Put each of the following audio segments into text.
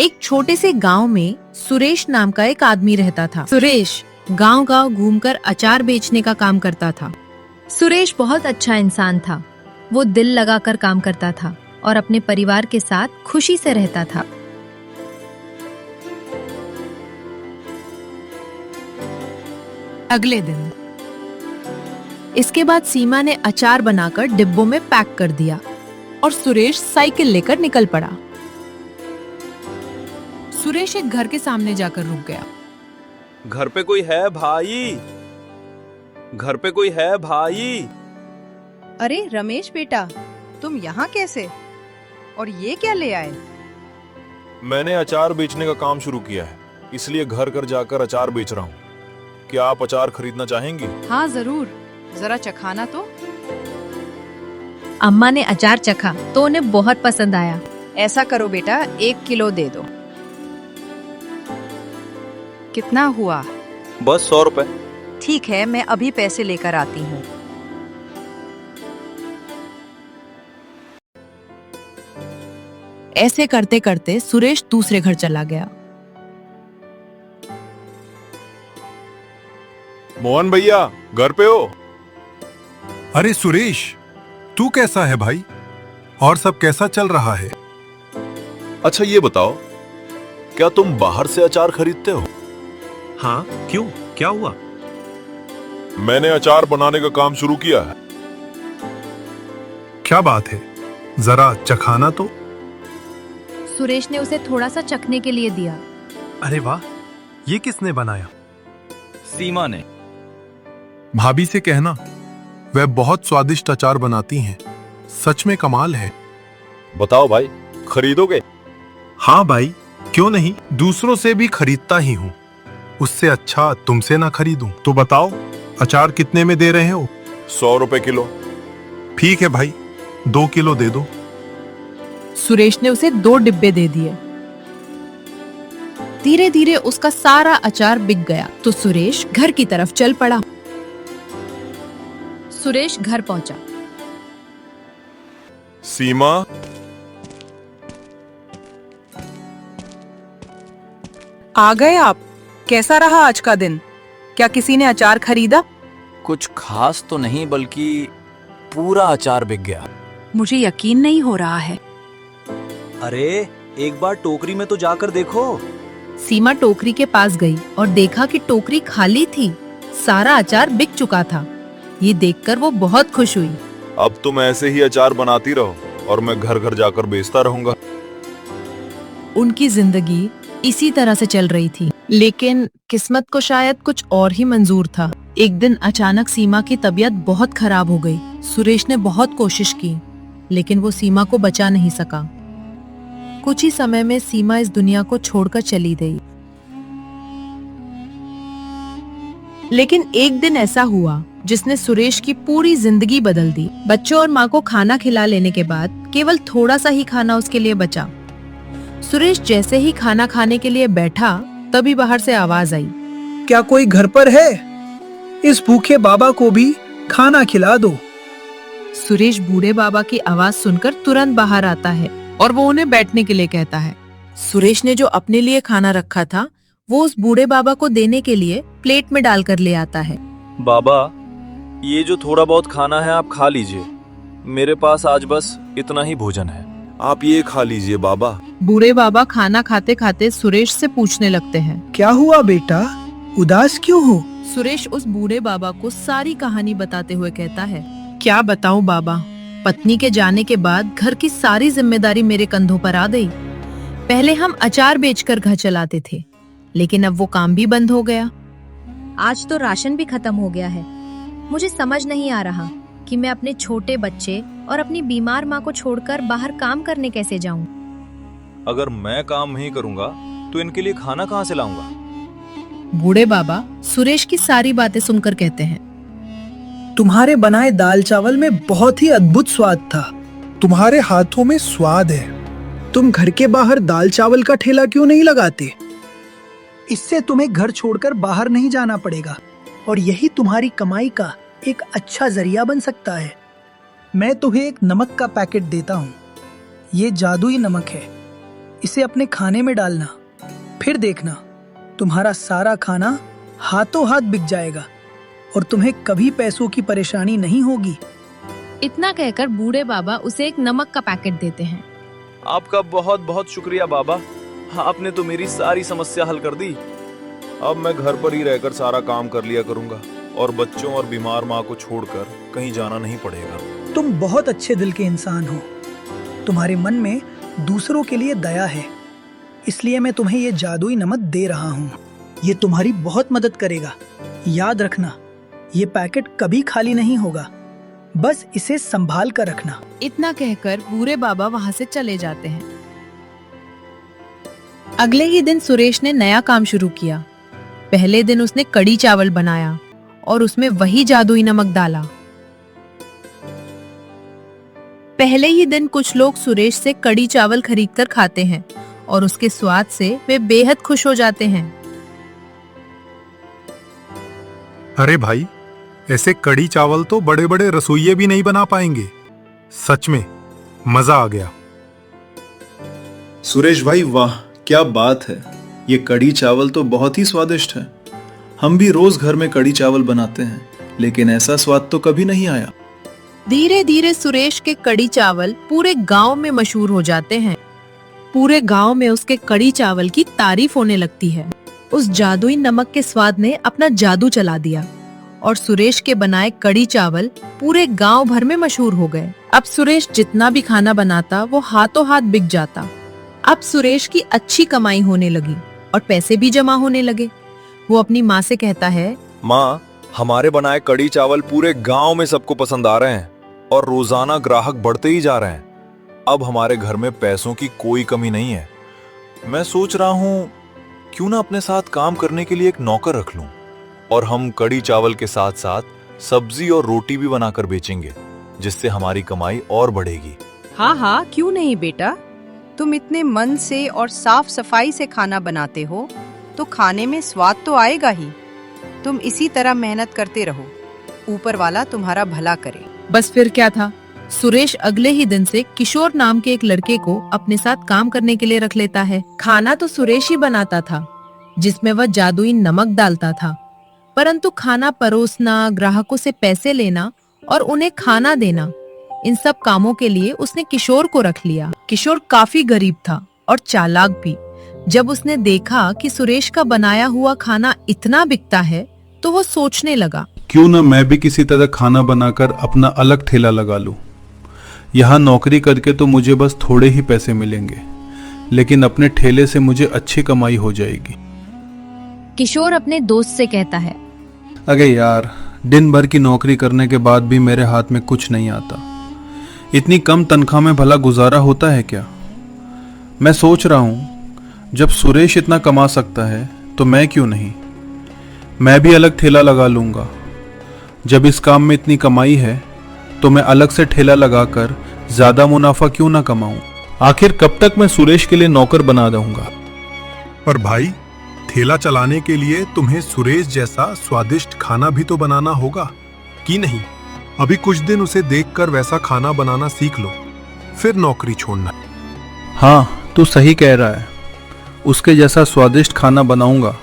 एक छोटे से गांव में सुरेश नाम का एक आदमी रहता था। सुरेश गांव-गांव घूमकर अचार बेचने का काम करता था। सुरेश बहुत अच्छा इंसान था। वो दिल लगाकर काम करता था और अपने परिवार के साथ खुशी से रहता था। अगले दिन इसके बाद सीमा ने अचार बनाकर डिब्बों में पैक कर दिया और सुरेश साइकिल लेकर निकल पड़ा। सुरेश एक घर के सामने जाकर रुक गया। घर पे कोई है भाई? घर पे कोई है भाई? अरे रमेश बेटा, तुम यहाँ कैसे? और ये क्या ले आए? मैंने अचार बेचने का काम शुरू किया है, इसलिए घर घर जाकर अचार बेच रहा हूँ। क्या आप अचार खरीदना चाहेंगी? हाँ जरूर, जरा चखाना तो। अम्मा ने अचार चखा तो उन्हें बहुत पसंद आया। ऐसा करो बेटा, 1 किलो दे दो। कितना हुआ? बस 100 रुपए। ठीक है, मैं अभी पैसे लेकर आती हूँ। ऐसे करते करते सुरेश दूसरे घर चला गया। मोहन भैया, घर पे हो? अरे सुरेश, तू कैसा है भाई? और सब कैसा चल रहा है? अच्छा ये बताओ, क्या तुम बाहर से अचार खरीदते हो? हाँ, क्यों? क्या हुआ? मैंने अचार बनाने का काम शुरू किया है। क्या बात है, जरा चखाना तो। सुरेश ने उसे थोड़ा सा चखने के लिए दिया। अरे वाह, ये किसने बनाया? सीमा ने। भाभी से कहना, वह बहुत स्वादिष्ट अचार बनाती हैं। सच में कमाल है। बताओ भाई, खरीदोगे? हाँ भाई, क्यों नहीं, दूसरों से भी खरीदता ही हूँ। उससे अच्छा तुमसे ना खरीदूं। तो बताओ, अचार कितने में दे रहे हो? 100 रुपए किलो। ठीक है भाई, 2 किलो दे दो। सुरेश ने उसे 2 डिब्बे दे दिए। धीरे धीरे उसका सारा अचार बिक गया तो सुरेश घर की तरफ चल पड़ा। सुरेश घर पहुंचा। सीमा, आ गए आप? कैसा रहा आज का दिन? क्या किसी ने अचार खरीदा? कुछ खास तो नहीं, बल्कि पूरा अचार बिक गया। मुझे यकीन नहीं हो रहा है। अरे एक बार टोकरी में तो जाकर देखो। सीमा टोकरी के पास गई और देखा कि टोकरी खाली थी। सारा अचार बिक चुका था। ये देखकर वो बहुत खुश हुई। अब तुम ऐसे ही अचार बनाती रहो और मैं घर घर जाकर बेचता रहूंगा। उनकी जिंदगी इसी तरह से चल रही थी, लेकिन किस्मत को शायद कुछ और ही मंजूर था। एक दिन अचानक सीमा की तबीयत बहुत खराब हो गई। सुरेश ने बहुत कोशिश की, लेकिन वो सीमा को बचा नहीं सका। कुछ ही समय में सीमा इस दुनिया को छोड़कर चली गई। लेकिन एक दिन ऐसा हुआ जिसने सुरेश की पूरी जिंदगी बदल दी। बच्चों और माँ को खाना खिला लेने के बाद केवल थोड़ा सा ही खाना उसके लिए बचा। सुरेश जैसे ही खाना खाने के लिए बैठा, तभी बाहर से आवाज आई। क्या कोई घर पर है? इस भूखे बाबा को भी खाना खिला दो। सुरेश बूढ़े बाबा की आवाज सुनकर तुरंत बाहर आता है और वो उन्हें बैठने के लिए कहता है। सुरेश ने जो अपने लिए खाना रखा था, वो उस बूढ़े बाबा को देने के लिए प्लेट में डालकर ले आता है। बाबा, ये जो थोड़ा बहुत खाना है आप खा लीजिए। मेरे पास आज बस इतना ही भोजन है। आप ये खा लीजिए बाबा। बूढ़े बाबा खाना खाते खाते सुरेश से पूछने लगते हैं। क्या हुआ बेटा, उदास क्यों हो? सुरेश उस बूढ़े बाबा को सारी कहानी बताते हुए कहता है, क्या बताऊं बाबा, पत्नी के जाने के बाद घर की सारी जिम्मेदारी मेरे कंधों पर आ गई। पहले हम अचार बेचकर घर चलाते थे, लेकिन अब वो काम भी बंद हो गया। आज तो राशन भी खत्म हो गया है। मुझे समझ नहीं आ रहा कि मैं अपने छोटे बच्चे और अपनी बीमार माँ को छोड़कर बाहर काम करने कैसे जाऊं। अगर मैं काम नहीं करूंगा तो इनके लिए खाना कहाँ से लाऊंगा? बूढ़े बाबा सुरेश की सारी बातें सुनकर कहते हैं, तुम्हारे बनाए दाल चावल में बहुत ही अद्भुत स्वाद था। तुम्हारे हाथों में स्वाद है। तुम घर के बाहर दाल चावल का ठेला क्यों नहीं लगाते? इससे तुम्हें घर छोड़कर बाहर नहीं जाना पड़ेगा और यही तुम्हारी कमाई का एक अच्छा जरिया बन सकता है। मैं तुम्हें एक नमक का पैकेट देता हूँ। ये जादुई नमक है। इसे अपने खाने में डालना, फिर देखना तुम्हारा सारा खाना हाथों हाथ बिक जाएगा और तुम्हें कभी पैसों की परेशानी नहीं होगी। इतना कहकर बूढ़े बाबा उसे एक नमक का पैकेट देते हैं। आपका बहुत बहुत शुक्रिया बाबा, आपने तो मेरी सारी समस्या हल कर दी। अब मैं घर पर ही रहकर सारा काम कर लिया करूंगा और बच्चों और बीमार माँ को छोड़कर कहीं जाना नहीं पड़ेगा। तुम बहुत अच्छे दिल के इंसान हो। तुम्हारे मन में दूसरों के लिए दया है, इसलिए मैं तुम्हें ये जादुई नमक दे रहा हूँ। ये तुम्हारी बहुत मदद करेगा। याद रखना, ये पैकेट कभी खाली नहीं होगा, बस इसे संभाल कर रखना। इतना कहकर बूढ़े बाबा वहाँ से चले जाते हैं। अगले ही दिन सुरेश ने नया काम शुरू किया। पहले दिन उसने कड़ी चावल बनाया और उसमें वही जादुई नमक डाला। पहले ही दिन कुछ लोग सुरेश से कड़ी चावल खरीदकर खाते हैं और उसके स्वाद से वे बेहद खुश हो जाते हैं। अरे भाई, ऐसे कड़ी चावल तो बड़े बड़े रसोइये भी नहीं बना पाएंगे। सच में मजा आ गया। सुरेश भाई वाह, क्या बात है। ये कड़ी चावल तो बहुत ही स्वादिष्ट है। हम भी रोज घर में कड़ी चावल बनाते हैं, लेकिन ऐसा स्वाद तो कभी नहीं आया। धीरे धीरे सुरेश के कड़ी चावल पूरे गांव में मशहूर हो जाते हैं। पूरे गांव में उसके कड़ी चावल की तारीफ होने लगती है। उस जादुई नमक के स्वाद ने अपना जादू चला दिया और सुरेश के बनाए कड़ी चावल पूरे गांव भर में मशहूर हो गए। अब सुरेश जितना भी खाना बनाता वो हाथों हाथ बिक जाता। अब सुरेश की अच्छी कमाई होने लगी और पैसे भी जमा होने लगे। वो अपनी माँ से कहता है, माँ, हमारे बनाए कड़ी चावल पूरे गांव में सबको पसंद आ रहे हैं और रोजाना ग्राहक बढ़ते ही जा रहे हैं। अब हमारे घर में पैसों की कोई कमी नहीं है। मैं सोच रहा हूँ क्यों ना अपने साथ काम करने के लिए एक नौकर रख लूं और हम कड़ी चावल के साथ साथ सब्जी और रोटी भी बनाकर बेचेंगे, जिससे हमारी कमाई और बढ़ेगी। हाँ हाँ, क्यों नहीं बेटा। तुम इतने मन से और साफ सफाई से खाना बनाते हो तो खाने में स्वाद तो आएगा ही। तुम इसी तरह मेहनत करते रहो, ऊपर वाला तुम्हारा भला करे। बस फिर क्या था, सुरेश अगले ही दिन से किशोर नाम के एक लड़के को अपने साथ काम करने के लिए रख लेता है। खाना तो सुरेश ही बनाता था, जिसमें वह जादुई नमक डालता था, परंतु खाना परोसना, ग्राहकों से पैसे लेना और उन्हें खाना देना, इन सब कामों के लिए उसने किशोर को रख लिया। किशोर काफी गरीब था और चालाक भी। जब उसने देखा कि सुरेश का बनाया हुआ खाना इतना बिकता है तो वो सोचने लगा, क्यों न मैं भी किसी तरह खाना बनाकर अपना अलग ठेला लगा लूं। यहाँ नौकरी करके तो मुझे बस थोड़े ही पैसे मिलेंगे, लेकिन अपने ठेले से मुझे अच्छी कमाई हो जाएगी। किशोर अपने दोस्त से कहता है, अरे यार, दिन भर की नौकरी करने के बाद भी मेरे हाथ में कुछ नहीं आता। इतनी कम तनख्वाह में भला गुजारा होता है क्या? मैं सोच रहा हूँ जब सुरेश इतना कमा सकता है तो मैं क्यों नहीं। मैं भी अलग ठेला लगा लूँगा। जब इस काम में इतनी कमाई है तो मैं अलग से ठेला लगाकर ज़्यादा मुनाफा क्यों ना कमाऊँ। आखिर कब तक मैं सुरेश के लिए नौकर बना दूँगा। पर भाई, ठेला चलाने के लिए तुम्हें सुरेश जैसा स्वादिष्ट खाना भी तो बनाना होगा कि नहीं? अभी कुछ दिन उसे देखकर वैसा खाना बनाना सीख लो, फिर नौकरी छोड़ना। हाँ, तू सही कह रहा है। उसके जैसा स्वादिष्ट खाना बनाऊंगा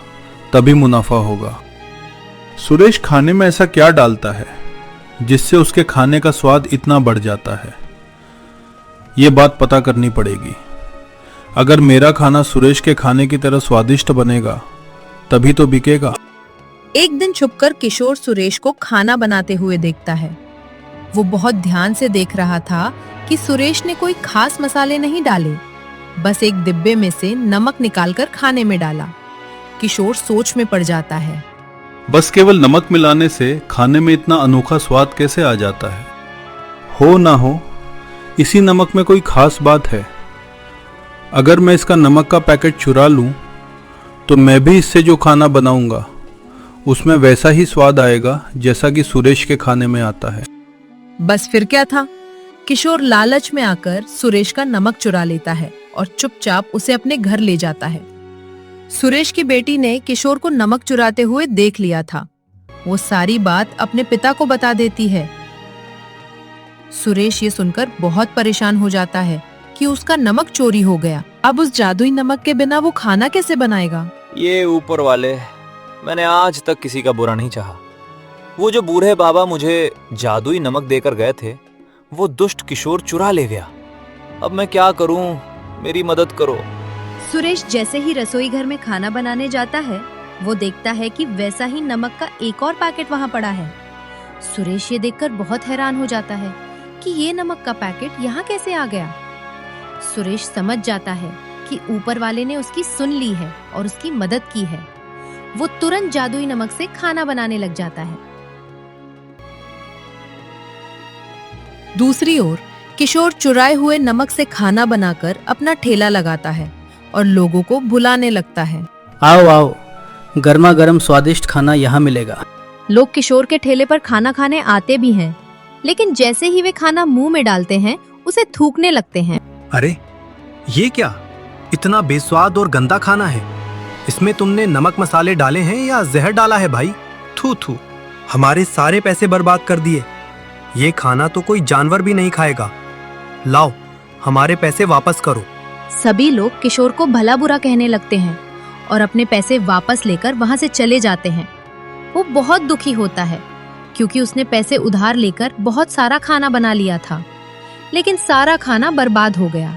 तभी मुनाफा होगा। सुरेश खाने में ऐसा क्या डालता है जिससे उसके खाने का स्वाद इतना बढ़ जाता है? ये बात पता करनी पड़ेगी। अगर मेरा खाना सुरेश के खाने की तरह स्वादिष्ट बनेगा तभी तो बिकेगा। एक दिन छुपकर किशोर सुरेश को खाना बनाते हुए देखता है। वो बहुत ध्यान से देख रहा था कि सुरेश ने कोई खास मसाले नहीं डाले, बस एक डिब्बे में से नमक निकालकर खाने में डाला। किशोर सोच में पड़ जाता है, बस केवल नमक मिलाने से खाने में इतना अनोखा स्वाद कैसे आ जाता है? हो ना हो, इसी नमक में कोई खास बात है। अगर मैं इसका नमक का पैकेट चुरा लूं तो मैं भी इससे जो खाना बनाऊंगा उसमें वैसा ही स्वाद आएगा जैसा कि सुरेश के खाने में आता है। बस फिर क्या था, किशोर लालच में आकर सुरेश का नमक चुरा लेता है और चुपचाप उसे अपने घर ले जाता है। सुरेश की बेटी ने किशोर को नमक चुराते हुए देख लिया था। वो सारी बात अपने पिता को बता देती है। सुरेश ये सुनकर बहुत परेशान हो जाता है कि उसका नमक चोरी हो गया। अब उस जादुई नमक के बिना वो खाना कैसे बनाएगा? ये ऊपर वाले, मैंने आज तक किसी का बुरा नहीं चाहा। वो जो बूढ़े बाबा मुझे जादुई नमक देकर गए थे, वो दुष्ट किशोर चुरा ले गया। अब मैं क्या करूं? मेरी मदद करो। सुरेश जैसे ही रसोई घर में खाना बनाने जाता है, वो देखता है कि वैसा ही नमक का एक और पैकेट वहाँ पड़ा है। सुरेश ये देखकर बहुत हैरान हो जाता है कि ये नमक का पैकेट यहाँ कैसे आ गया। सुरेश समझ जाता है कि ऊपर वाले ने उसकी सुन ली है और उसकी मदद की है। वो तुरंत जादुई नमक से खाना बनाने लग जाता है। दूसरी ओर किशोर चुराए हुए नमक से खाना बनाकर अपना ठेला लगाता है और लोगों को बुलाने लगता है। आओ आओ, गर्मा गर्म स्वादिष्ट खाना यहाँ मिलेगा। लोग किशोर के ठेले पर खाना खाने आते भी हैं, लेकिन जैसे ही वे खाना मुंह में डालते हैं, उसे थूकने लगते हैं। अरे ये क्या, इतना बेस्वाद और गंदा खाना है। इसमें तुमने नमक मसाले डाले हैं या जहर डाला है भाई? थू थू, हमारे सारे पैसे बर्बाद कर दिए। ये खाना तो कोई जानवर भी नहीं खाएगा। लाओ, हमारे पैसे वापस करो। सभी लोग किशोर को भला बुरा कहने लगते हैं और अपने पैसे वापस लेकर वहां से चले जाते हैं। वो बहुत दुखी होता है क्योंकि उसने पैसे उधार लेकर बहुत सारा खाना बना लिया था, लेकिन सारा खाना बर्बाद हो गया,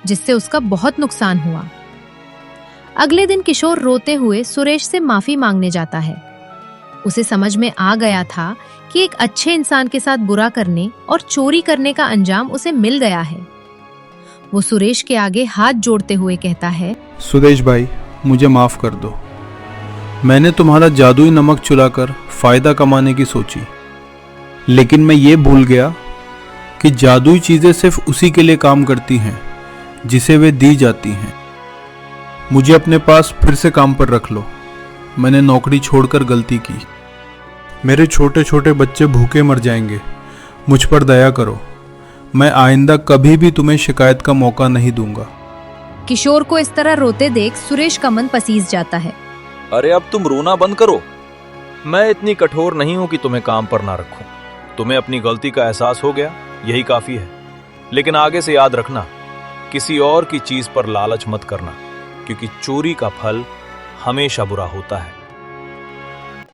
जिससे उसका बहुत नुकसान हुआ। अगले दिन किशोर रोते हुए सुरेश से माफी मांगने जाता है। उसे समझ में आ गया था कि एक अच्छे इंसान के साथ बुरा करने और चोरी करने का अंजाम उसे मिल गया है। वो सुरेश के आगे हाथ जोड़ते हुए कहता है, सुरेश भाई, मुझे माफ कर दो। मैंने तुम्हारा जादुई नमक चुराकर फायदा कमाने की सोची, लेकिन मैं ये भूल गया कि जादुई चीजें सिर्फ उसी के लिए काम करती हैं जिसे वे दी जाती हैं। मुझे अपने पास फिर से काम पर रख लो। मैंने नौकरी छोड़कर गलती की। मेरे छोटे छोटे बच्चे भूखे मर जाएंगे। मुझ पर दया करो। मैं आइंदा कभी भी तुम्हें शिकायत का मौका नहीं दूंगा। किशोर को इस तरह रोते देख सुरेश का मन पसीज जाता है। अरे अब तुम रोना बंद करो। मैं इतनी कठोर नहीं हूं कि तुम्हें काम पर ना रखूं। तुम्हें अपनी गलती का एहसास हो गया, यही काफी है। लेकिन आगे से याद रखना, किसी और की चीज पर लालच मत करना, क्योंकि चोरी का फल हमेशा बुरा होता है।